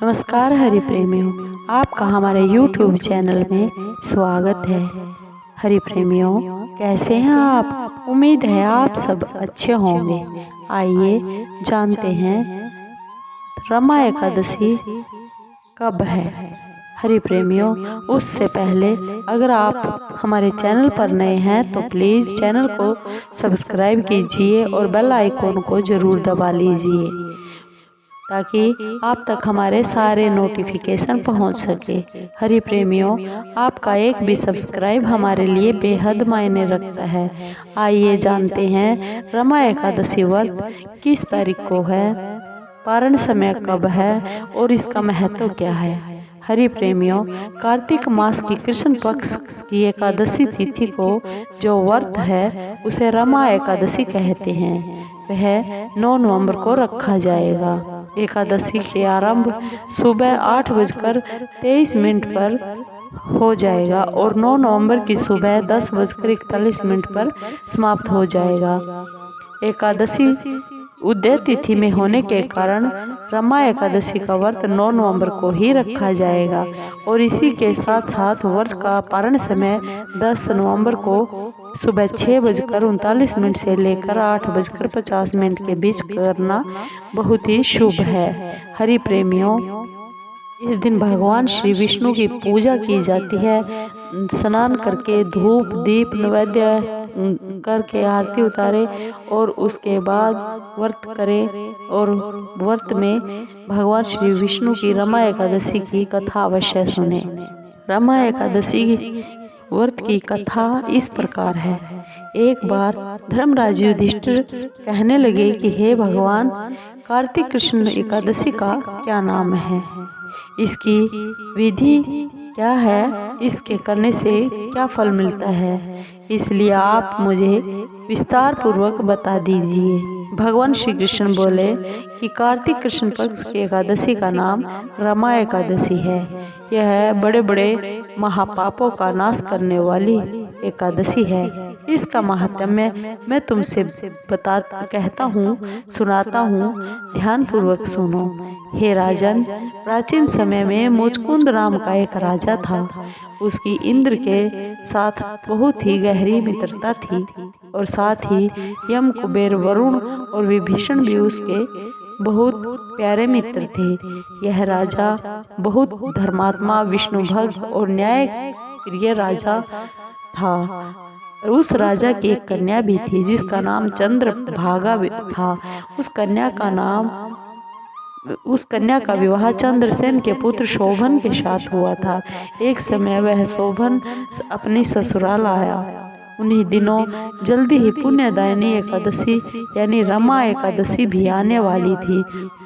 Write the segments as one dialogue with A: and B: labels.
A: नमस्कार हरि प्रेमियों, आपका हमारे YouTube चैनल में स्वागत है। हरि प्रेमियों, कैसे हैं आप? उम्मीद है आप सब अच्छे होंगे। आइए जानते हैं रमा एकादशी कब है। हरि प्रेमियों, उससे पहले अगर आप हमारे चैनल पर नए हैं तो प्लीज़ चैनल को सब्सक्राइब कीजिए और बेल आइकॉन को ज़रूर दबा लीजिए ताकि आप तक हमारे सारे नोटिफिकेशन पहुंच सके। हरि प्रेमियों, आपका एक भी सब्सक्राइब हमारे लिए बेहद मायने रखता है। आइए जानते हैं रमा एकादशी व्रत किस तारीख को है, पारण समय कब है और इसका महत्व क्या है। हरि प्रेमियों, कार्तिक मास की कृष्ण पक्ष की एकादशी तिथि को जो व्रत है उसे रमा एकादशी कहते हैं। वह 9 नवंबर को रखा जाएगा। एकादशी के आरंभ सुबह 8:23 पर हो जाएगा और 9 नवंबर की सुबह 10:41 पर समाप्त हो जाएगा। एकादशी उदय तिथि में होने के कारण रमा एकादशी का व्रत 9 नवंबर को ही रखा जाएगा और इसी के साथ साथ व्रत का पारण समय 10 नवंबर को सुबह 6:39 से लेकर 8:50 के बीच करना बहुत ही शुभ है। हरि प्रेमियों, इस दिन भगवान श्री विष्णु की पूजा की जाती है। स्नान करके धूप दीप नैवेद्य करके आरती उतारे और उसके बाद व्रत करें और व्रत में भगवान श्री विष्णु की रमा एकादशी की कथा अवश्य सुने। रमा एकादशी व्रत की कथा इस प्रकार है। एक बार धर्मराज युधिष्ठिर कहने लगे कि हे भगवान, कार्तिक कृष्ण एकादशी का क्या नाम है, इसकी विधि क्या है, इसके करने से क्या फल मिलता है, इसलिए आप मुझे विस्तार पूर्वक बता दीजिए। भगवान श्री कृष्ण बोले कि कार्तिक कृष्ण पक्ष की एकादशी का नाम रमा एकादशी है। यह बड़े बड़े महापापों का नाश करने वाली एकादशी है। इसका महात्म्य मैं तुमसे कहता हूँ, सुनाता हूँ, ध्यान पूर्वक सुनो। हे राजन, प्राचीन समय में मुचकुंद नाम का एक राजा था। उसकी इंद्र के साथ बहुत ही गहरी मित्रता थी और साथ ही यम, कुबेर, वरुण और विभीषण भी उसके बहुत प्यारे मित्र थे। यह राजा बहुत धर्मात्मा, विष्णु भक्त और न्याय प्रिय राजा था। उस राजा की एक कन्या भी थी जिसका नाम चंद्रभागा था। उस कन्या का विवाह चंद्रसेन के पुत्र शोभन के साथ हुआ था। एक समय वह शोभन अपनी ससुराल आया। उन्हीं दिनों जल्दी ही पुण्यदायिनी एकादशी यानी रमा एकादशी भी आने वाली थी।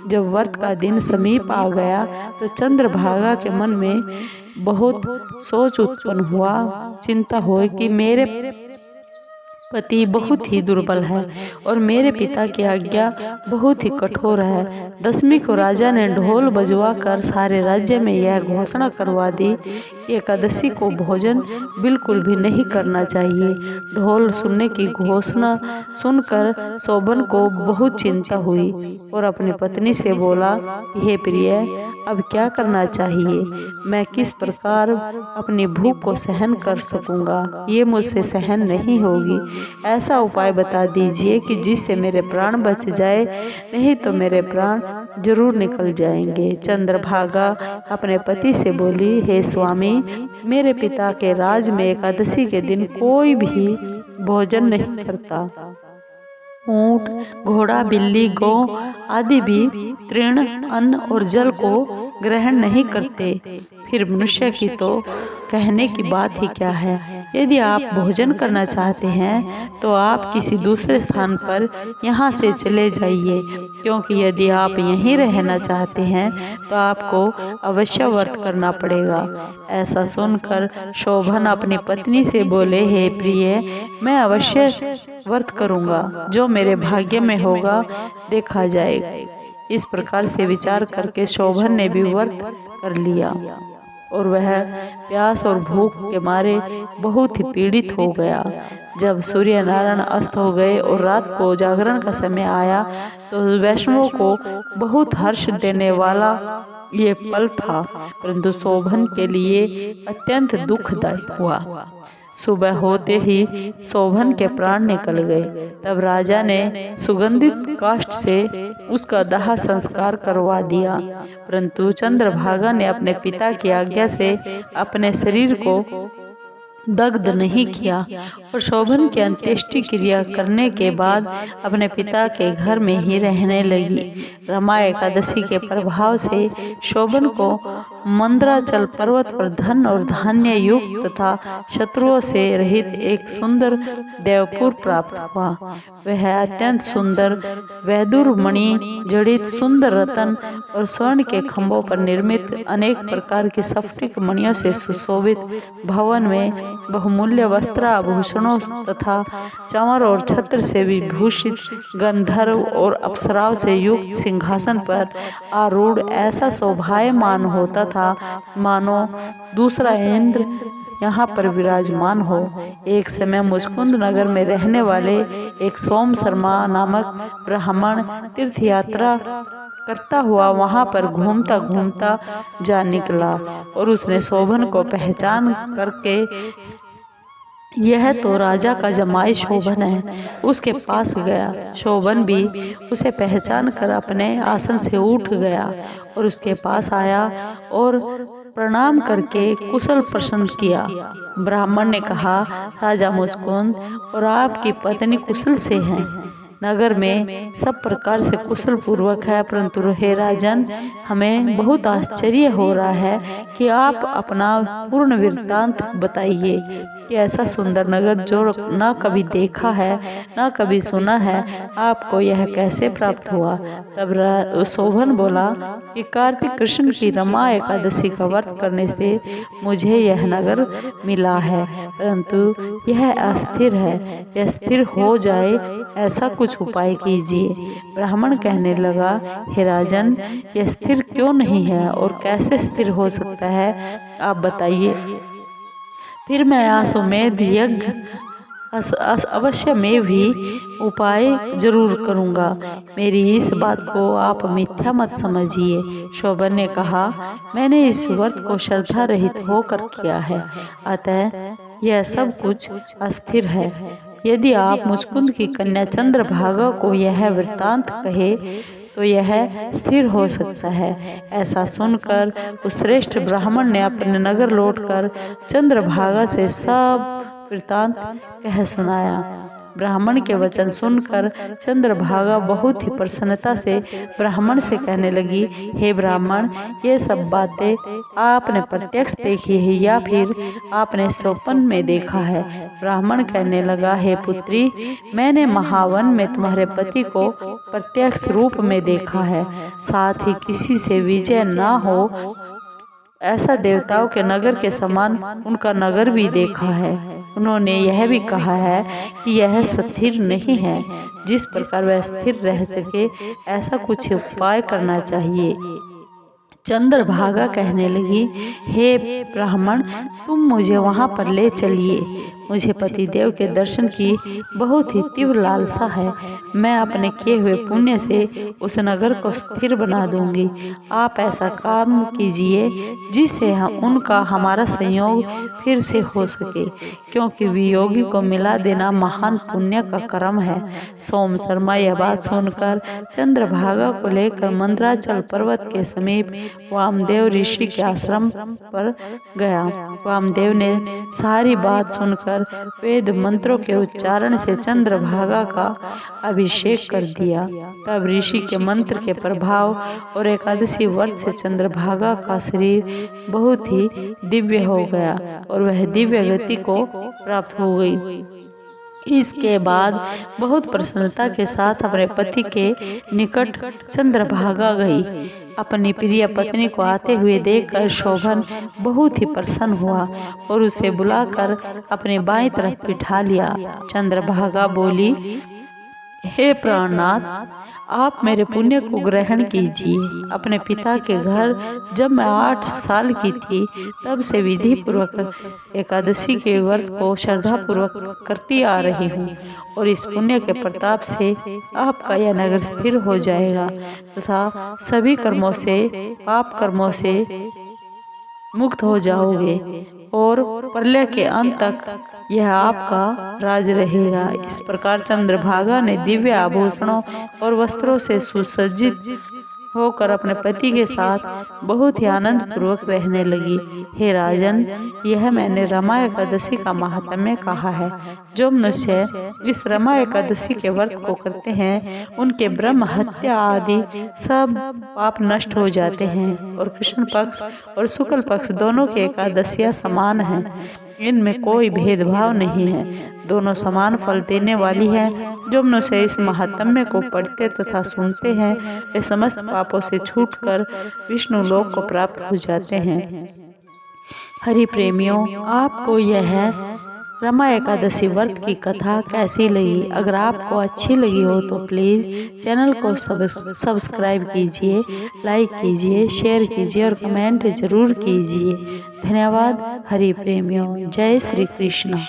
A: जब व्रत का दिन समीप आ गया तो चंद्रभागा के मन में बहुत सोच उत्पन्न हुआ। चिंता हुई कि मेरे पति बहुत ही दुर्बल है और मेरे पिता की आज्ञा बहुत ही कठोर है। दशमी को राजा ने ढोल बजवा कर सारे राज्य में यह घोषणा करवा दी कि एकादशी को भोजन बिल्कुल भी नहीं करना चाहिए। ढोल सुनने की घोषणा सुनकर शोभन को बहुत चिंता हुई और अपनी पत्नी से बोला, हे प्रिय, अब क्या करना चाहिए? मैं किस प्रकार अपनी भूख को सहन कर सकूंगा? ये मुझसे सहन नहीं होगी। ऐसा उपाय बता दीजिए कि जिससे मेरे प्राण बच जाए, नहीं तो मेरे प्राण जरूर निकल जाएंगे। चंद्रभागा अपने पति से बोली, हे स्वामी, मेरे पिता के राज में एकादशी के दिन कोई भी भोजन नहीं करता। ऊंट, घोड़ा, बिल्ली, गौ आदि भी तृण, अन्न और जल को ग्रहण नहीं करते। फिर मनुष्य की तो कहने की बात ही क्या है। यदि आप भोजन करना चाहते हैं तो आप किसी दूसरे स्थान पर यहाँ से चले जाइए, क्योंकि यदि आप यहीं रहना चाहते हैं तो आपको अवश्य व्रत करना पड़ेगा। ऐसा सुनकर शोभन अपनी पत्नी से बोले, हे प्रिय, मैं अवश्य व्रत करूँगा, जो मेरे भाग्य में होगा देखा जाएगा। इस प्रकार से विचार करके शोभन ने भी व्रत कर लिया और वह प्यास और भूख के मारे बहुत ही पीड़ित हो गया। जब सूर्य नारायण अस्त हो गए और रात को जागरण का समय आया तो वैष्णवों को बहुत हर्ष देने वाला ये पल था, परंतु शोभन के लिए अत्यंत दुखदायी हुआ। सुबह होते ही शोभन के प्राण निकल गए। तब राजा ने सुगंधित काष्ठ से उसका दाह संस्कार करवा दिया, परंतु चंद्रभागा ने अपने पिता की आज्ञा से अपने शरीर को दग्ध नहीं किया और शोभन की अंत्येष्टि क्रिया करने के बाद अपने पिता के घर में ही रहने लगी। रमा एकादशी के प्रभाव से शोभन को मंद्राचल पर्वत पर धन और धान्य युक्त तथा शत्रुओं से रहित एक सुंदर देवपुर प्राप्त हुआ। वह अत्यंत सुंदर वैदुर मणि जड़ित सुंदर रतन और स्वर्ण के खंभों पर निर्मित अनेक प्रकार की स्फटिक मणियों से सुशोभित भवन में बहुमूल्य वस्त्र आभूषणों तथा चंवर और छत्र से विभूषित गंधर्व और अप्सराओं से युक्त सिंहासन पर आरूढ़ ऐसा शोभायमान होता था मानो दूसरा इंद्र यहाँ पर विराजमान हो। एक समय मुचकुंद नगर में रहने वाले एक सोम शर्मा नामक ब्राह्मण तीर्थ यात्रा करता हुआ वहां पर घूमता घूमता जा निकला और उसने शोभन को पहचान करके यह तो राजा का जमाई शोभन है, उसके पास गया। शोभन भी उसे पहचान कर अपने आसन से उठ गया और उसके पास आया और प्रणाम करके कुशल प्रश्न किया। ब्राह्मण ने कहा, राजा मुचकुंद और आपकी पत्नी कुशल से हैं। नगर में सब प्रकार से कुशल पूर्वक है, परंतु हे राजन, हमें बहुत आश्चर्य हो रहा है कि आप अपना पूर्ण वृत्तांत बताइए कि ऐसा सुंदर नगर जो न कभी देखा है न कभी सुना है, आपको यह कैसे प्राप्त हुआ। तब शोभन बोला कि कार्तिक कृष्ण की रमा एकादशी का व्रत करने से मुझे यह नगर मिला है, परंतु यह अस्थिर है। यह स्थिर हो जाए ऐसा कुछ उपाय कीजिए। ब्राह्मण कहने लगा, हे राजन, यह स्थिर क्यों नहीं है और कैसे स्थिर हो सकता है, आप बताइए। फिर मैं आश्वमेध यज्ञ अवश्य में भी उपाय जरूर करूंगा। मेरी इस बात को आप मिथ्या मत समझिए। शोभन ने कहा, मैंने इस व्रत को श्रद्धा रहित होकर किया है, अतः यह सब कुछ अस्थिर है। यदि आप मुचकुंद की कन्या चंद्रभागा को यह वृत्तांत कहे तो यह स्थिर हो सकता है। ऐसा सुनकर उस श्रेष्ठ ब्राह्मण ने अपने नगर लौटकर चंद्रभागा से सब वृत्तांत कह सुनाया। ब्राह्मण के वचन सुनकर चंद्रभागा बहुत ही प्रसन्नता से ब्राह्मण से कहने लगी, हे ब्राह्मण, ये सब बातें आपने प्रत्यक्ष देखी है या फिर आपने स्वप्न में देखा है। ब्राह्मण कहने लगा, हे पुत्री, मैंने महावन में तुम्हारे पति को प्रत्यक्ष रूप में देखा है, साथ ही किसी से विजय न हो ऐसा देवताओं के नगर के समान उनका नगर भी देखा है। उन्होंने यह भी कहा है कि यह स्थिर नहीं है, जिस प्रकार वह स्थिर रह सके ऐसा कुछ उपाय करना चाहिए। चंद्रभागा कहने लगी, हे ब्राह्मण, तुम मुझे वहां पर ले चलिए। मुझे पतिदेव के दर्शन की बहुत ही तीव्र लालसा है। मैं अपने किए हुए पुण्य से उस नगर को स्थिर बना दूंगी। आप ऐसा काम कीजिए जिससे उनका हमारा संयोग फिर से हो सके, क्योंकि वियोगी को मिला देना महान पुण्य का कर्म है। सोम शर्मा यह बात सुनकर चंद्रभागा को लेकर मंद्राचल पर्वत के समीप वामदेव ऋषि के आश्रम पर गया। वामदेव ने सारी बात सुनकर वेद मंत्रों के उच्चारण से चंद्रभागा का अभिषेक कर दिया। तब ऋषि के मंत्र के प्रभाव और एकादशी व्रत से चंद्रभागा का शरीर बहुत ही दिव्य हो गया और वह दिव्य गति को प्राप्त हो गई। इसके बाद बहुत प्रसन्नता के साथ अपने पति के निकट चंद्रभागा गई। अपनी प्रिय पत्नी को आते हुए देखकर शोभन बहुत ही प्रसन्न हुआ और उसे बुलाकर अपने बाईं तरफ बिठा लिया। चंद्रभागा बोली, हे प्राणनाथ, आप मेरे पुण्य को ग्रहण कीजिए। अपने पिता के घर जब मैं 8 साल की थी, तब से विधि पूर्वक एकादशी के व्रत को श्रद्धा पूर्वक करती आ रही हूँ, और इस पुण्य के प्रताप से आपका यह नगर स्थिर हो जाएगा तथा सभी कर्मों से, पाप कर्मों से मुक्त हो जाओगे, और प्रलय के अंत तक यह आपका राज रहेगा। इस प्रकार चंद्रभागा ने दिव्य आभूषणों और वस्त्रों से सुसज्जित होकर अपने पति के साथ बहुत ही आनंद पूर्वक रहने लगी। हे राजन, यह मैंने रमा एकादशी का महात्म्य कहा है। जो मनुष्य इस रमा एकादशी के व्रत को करते हैं, उनके ब्रह्म हत्या आदि सब पाप नष्ट हो जाते हैं, और कृष्ण पक्ष और शुक्ल पक्ष दोनों की एकादशियां समान हैं। इनमें कोई भेदभाव नहीं है, दोनों समान फल देने वाली हैं। जो मनुष्य इस महात्म्य को पढ़ते तथा सुनते हैं, वे समस्त पापों से छूटकर विष्णु लोक को प्राप्त हो जाते हैं। हरि प्रेमियों, आपको यह रमा एकादशी व्रत की कथा कैसी लगी? अगर आपको अच्छी लगी हो तो प्लीज़ चैनल को सब्सक्राइब कीजिए, लाइक कीजिए, शेयर कीजिए और कमेंट जरूर कीजिए। धन्यवाद। हरि प्रेमियों, जय श्री कृष्ण।